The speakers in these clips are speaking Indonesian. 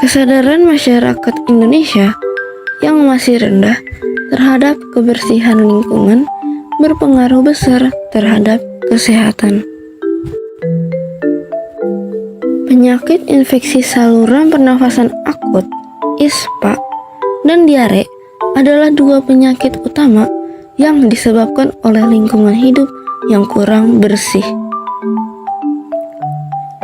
Kesadaran masyarakat Indonesia yang masih rendah terhadap kebersihan lingkungan berpengaruh besar terhadap kesehatan. Penyakit infeksi saluran pernafasan akut, ISPA, dan diare adalah dua penyakit utama yang disebabkan oleh lingkungan hidup yang kurang bersih.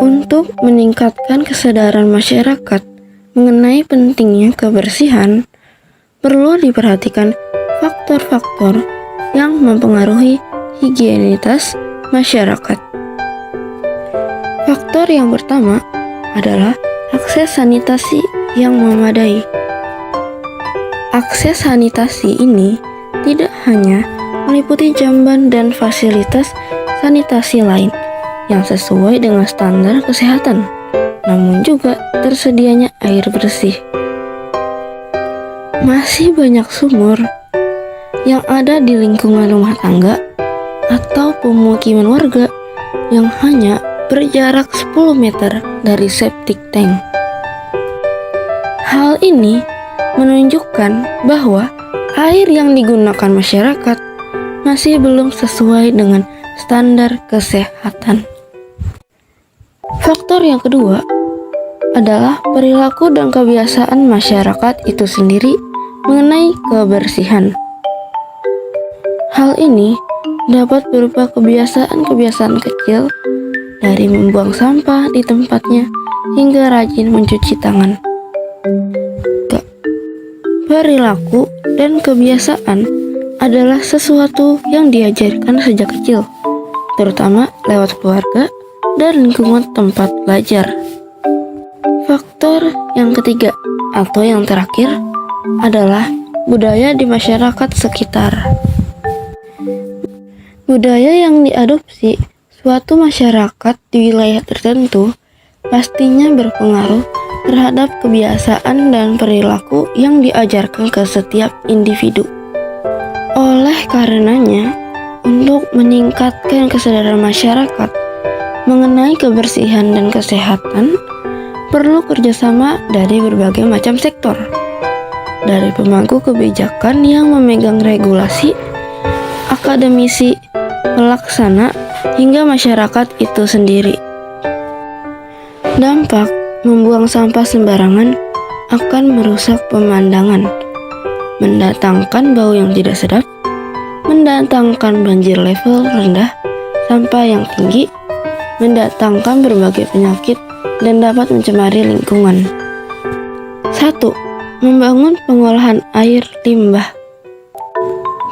Untuk meningkatkan kesadaran masyarakat mengenai pentingnya kebersihan, perlu diperhatikan faktor-faktor yang mempengaruhi higienitas masyarakat. Faktor yang pertama adalah akses sanitasi yang memadai. Akses sanitasi ini tidak hanya meliputi jamban dan fasilitas sanitasi lain yang sesuai dengan standar kesehatan, namun juga tersedianya air bersih. Masih banyak sumur yang ada di lingkungan rumah tangga atau pemukiman warga yang hanya berjarak 10 meter dari septic tank. Hal ini menunjukkan bahwa air yang digunakan masyarakat masih belum sesuai dengan standar kesehatan. Faktor yang kedua adalah perilaku dan kebiasaan masyarakat itu sendiri mengenai kebersihan. Hal ini dapat berupa kebiasaan-kebiasaan kecil dari membuang sampah di tempatnya hingga rajin mencuci tangan. Perilaku dan kebiasaan adalah sesuatu yang diajarkan sejak kecil, terutama lewat keluarga dan lingkungan tempat belajar. Faktor yang ketiga atau yang terakhir adalah budaya di masyarakat sekitar. Budaya yang diadopsi suatu masyarakat di wilayah tertentu pastinya berpengaruh terhadap kebiasaan dan perilaku yang diajarkan ke setiap individu. Oleh karenanya, untuk meningkatkan kesadaran masyarakat mengenai kebersihan dan kesehatan, perlu kerjasama dari berbagai macam sektor, dari pemangku kebijakan yang memegang regulasi, akademisi, pelaksana, hingga masyarakat itu sendiri. Dampak membuang sampah sembarangan akan merusak pemandangan, mendatangkan bau yang tidak sedap, mendatangkan banjir level rendah, sampah yang tinggi, mendatangkan berbagai penyakit, dan dapat mencemari lingkungan. 1. Membangun pengolahan air limbah.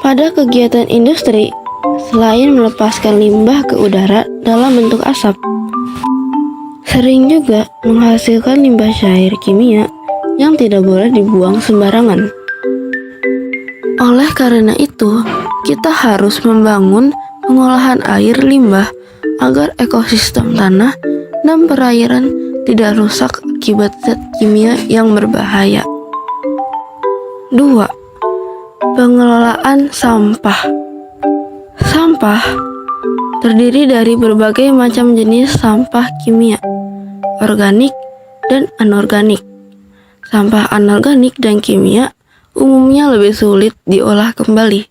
Pada kegiatan industri, selain melepaskan limbah ke udara dalam bentuk asap, sering juga menghasilkan limbah cair kimia yang tidak boleh dibuang sembarangan. Oleh karena itu, kita harus membangun pengolahan air limbah agar ekosistem tanah dan perairan tidak rusak akibat zat kimia yang berbahaya. 2. Pengelolaan sampah. Sampah terdiri dari berbagai macam jenis sampah kimia, organik dan anorganik. Sampah anorganik dan kimia umumnya lebih sulit diolah kembali.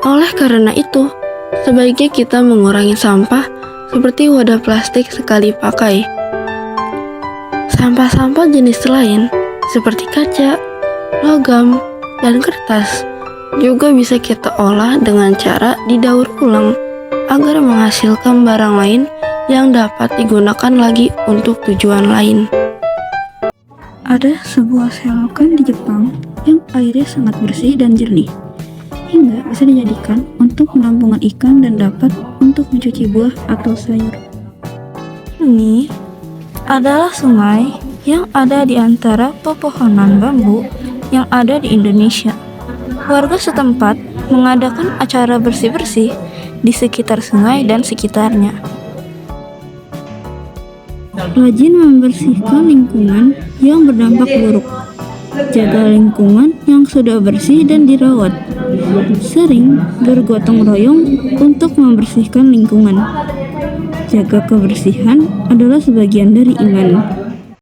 Oleh karena itu, sebaiknya kita mengurangi sampah seperti wadah plastik sekali pakai. Sampah-sampah jenis lain seperti kaca, logam, dan kertas juga bisa kita olah dengan cara didaur ulang agar menghasilkan barang lain yang dapat digunakan lagi untuk tujuan lain. Ada sebuah selokan di Jepang yang airnya sangat bersih dan jernih, hingga bisa dijadikan untuk penampungan ikan dan dapat untuk mencuci buah atau sayur. Ini adalah sungai yang ada di antara pepohonan bambu yang ada di Indonesia. Warga setempat mengadakan acara bersih-bersih di sekitar sungai dan sekitarnya. Rajin membersihkan lingkungan yang berdampak buruk. Jaga lingkungan yang sudah bersih dan dirawat. Sering bergotong royong untuk membersihkan lingkungan. Jaga kebersihan adalah sebagian dari iman.